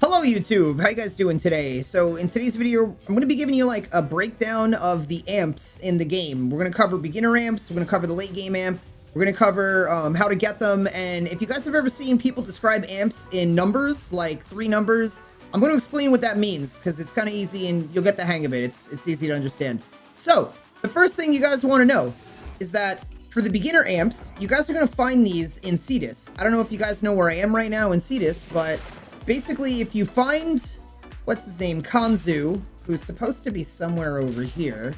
Hello YouTube, how you guys doing today? So in today's video, I'm going to be giving you like a breakdown of the amps in the game. We're going to cover beginner amps, we're going to cover the late game amp, we're going to cover how to get them, and if you guys have ever seen people describe amps in numbers, like 3 numbers, I'm going to explain what that means, because it's kind of easy and you'll get the hang of it. It's easy to understand. So, the first thing you guys want to know is that for the beginner amps, you guys are going to find these in Cetus. I don't know if you guys know where I am right now in Cetus, but basically, if you find, what's his name, Kanzu, who's supposed to be somewhere over here.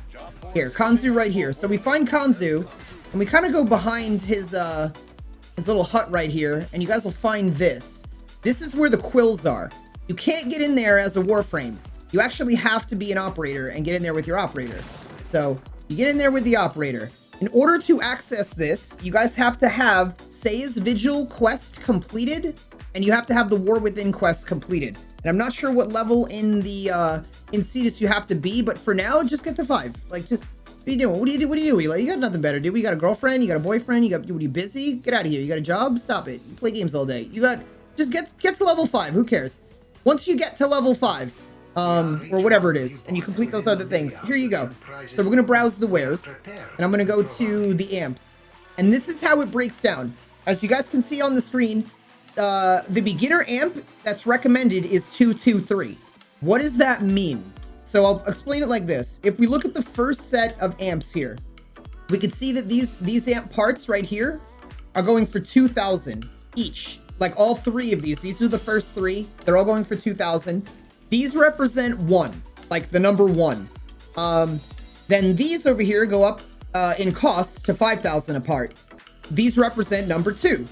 Here, Kanzu right here. So we find Kanzu, and we kind of go behind his little hut right here, and you guys will find this. This is where the quills are. You can't get in there as a Warframe. You actually have to be an operator and get in there with your operator. So you get in there with the operator. In order to access this, you guys have to have Say's Vigil quest completed, and you have to have the War Within quest completed. And I'm not sure what level in the in Cetus you have to be, but for now, just get to 5. Like, just what are you doing? What do you do? What do you do? Like, you got nothing better to do. You got a girlfriend? You got a boyfriend? What are you busy? Get out of here. You got a job? Stop it. You play games all day. Just get to level 5. Who cares? Once you get to level 5, or whatever it is, and you complete those other things, here you go. So we're gonna browse the wares, and I'm gonna go to the amps, and this is how it breaks down. As you guys can see on the screen, the beginner amp that's recommended is 223. What does that mean? So I'll explain it like this. If we look at the first set of amps here, we can see that these amp parts right here are going for 2,000 each. Like all 3 of these are the first 3. They're all going for 2,000. These represent 1, like the number 1. Then these over here go up in costs to 5,000 a part. These represent number 2.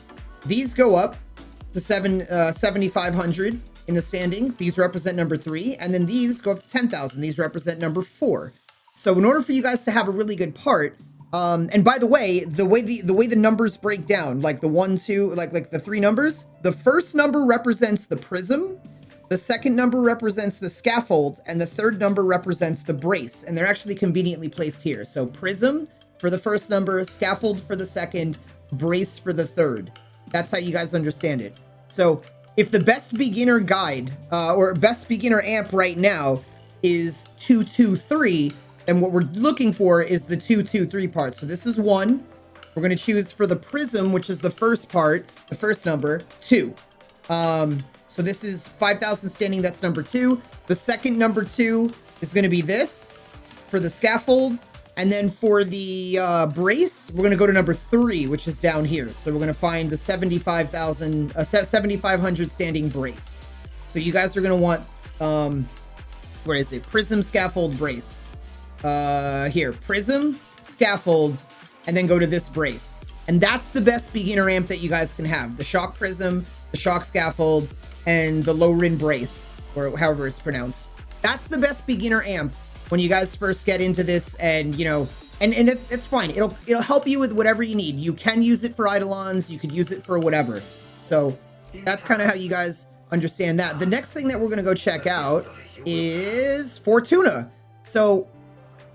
These go up to 7,500 in the standing. These represent number 3, and then these go up to 10,000. These represent number 4. So in order for you guys to have a really good part, and by the way the numbers break down, like the 1, 2, like the 3 numbers, the first number represents the prism, the second number represents the scaffold, and the third number represents the brace, and they're actually conveniently placed here. So prism for the first number, scaffold for the second, brace for the third. That's how you guys understand it. So if the best beginner guide or best beginner amp right now is 223, then what we're looking for is the 223 part. So this is 1. We're going to choose for the prism, which is the first part, the first number, 2. So this is 5,000 standing, that's number 2. The second number 2 is going to be this for the scaffold. And then for the brace, we're going to go to number 3, which is down here. So we're going to find the 7,500 standing brace. So you guys are going to want, where is it? Prism, scaffold, brace. Here, prism, scaffold, and then go to this brace. And that's the best beginner amp that you guys can have. The shock prism, the shock scaffold, and the low rin brace, or however it's pronounced. That's the best beginner amp when you guys first get into this, and you know, and it's fine. It'll help you with whatever you need. You can use it for eidolons, you could use it for whatever. So that's kind of how you guys understand that. The next thing that we're gonna go check out is Fortuna. So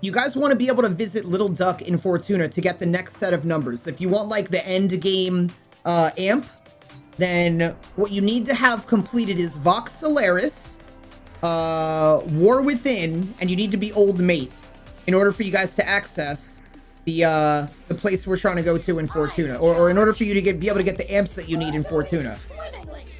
you guys want to be able to visit Little Duck in Fortuna to get the next set of numbers. If you want like the end game amp, then what you need to have completed is Vox Solaris, War Within, and you need to be Old Mate in order for you guys to access the place we're trying to go to in Fortuna, or in order for you to be able to get the amps that you need in Fortuna.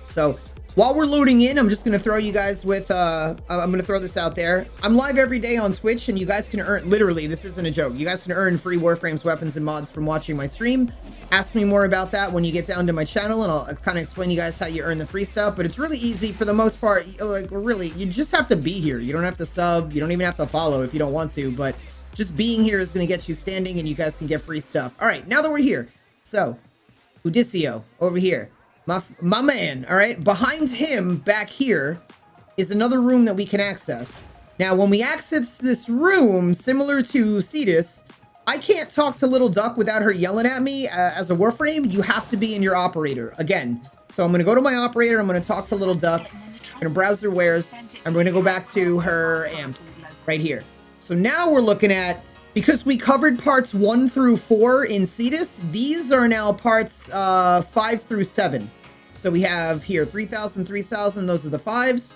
So while we're loading in, I'm just going to throw you guys with, I'm going to throw this out there. I'm live every day on Twitch, and you guys can earn, literally, this isn't a joke, you guys can earn free Warframes, weapons, and mods from watching my stream. Ask me more about that when you get down to my channel, and I'll kind of explain to you guys how you earn the free stuff. But it's really easy for the most part. Like, really, you just have to be here. You don't have to sub. You don't even have to follow if you don't want to. But just being here is going to get you standing, and you guys can get free stuff. All right, now that we're here. So, Udicio, over here. My man, all right? Behind him, back here, is another room that we can access. Now, when we access this room, similar to Cetus, I can't talk to Little Duck without her yelling at me as a Warframe. You have to be in your operator, again. So I'm going to go to my operator, I'm going to talk to Little Duck, I'm going to browse her wares, I'm going to go back to her amps, right here. So now we're looking at, because we covered parts 1 through 4 in Cetus, these are now parts 5 through 7. So we have here 3,000, 3,000. Those are the 5s.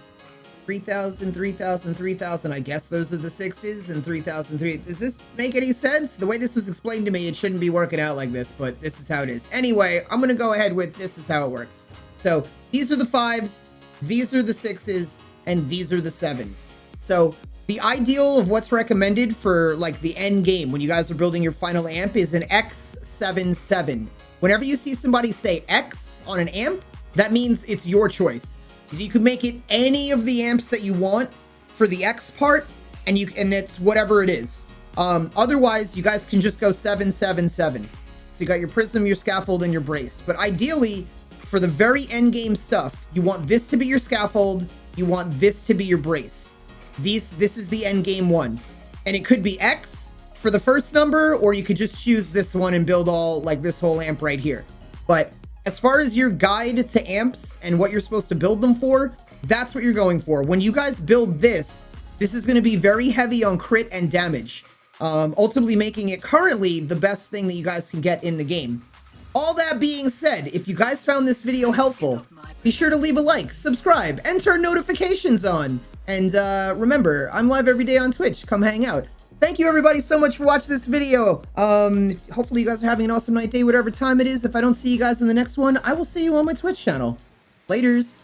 3,000, 3,000, 3,000. I guess those are the 6s, and 3,000, 3. Does this make any sense? The way this was explained to me, it shouldn't be working out like this, but this is how it is. Anyway, I'm going to go ahead with this is how it works. So these are the 5s, these are the 6s, and these are the 7s. So the ideal of what's recommended for like the end game when you guys are building your final amp is an X77. Whenever you see somebody say X on an amp, that means it's your choice. You can make it any of the amps that you want for the X part, and it's whatever it is. Otherwise, you guys can just go 777. So you got your prism, your scaffold, and your brace. But ideally, for the very end game stuff, you want this to be your scaffold, you want this to be your brace. This is the end game one. And it could be X for the first number, or you could just choose this one and build all like this whole amp right here. But as far as your guide to amps and what you're supposed to build them for, that's what you're going for. When you guys build this is going to be very heavy on crit and damage, ultimately making it currently the best thing that you guys can get in the game. All that being said, if you guys found this video helpful, be sure to leave a like, subscribe, and turn notifications on. And remember, I'm live every day on Twitch. Come hang out. Thank you everybody so much for watching this video. Hopefully you guys are having an awesome night, day, whatever time it is. If I don't see you guys in the next one, I will see you on my Twitch channel. Laters.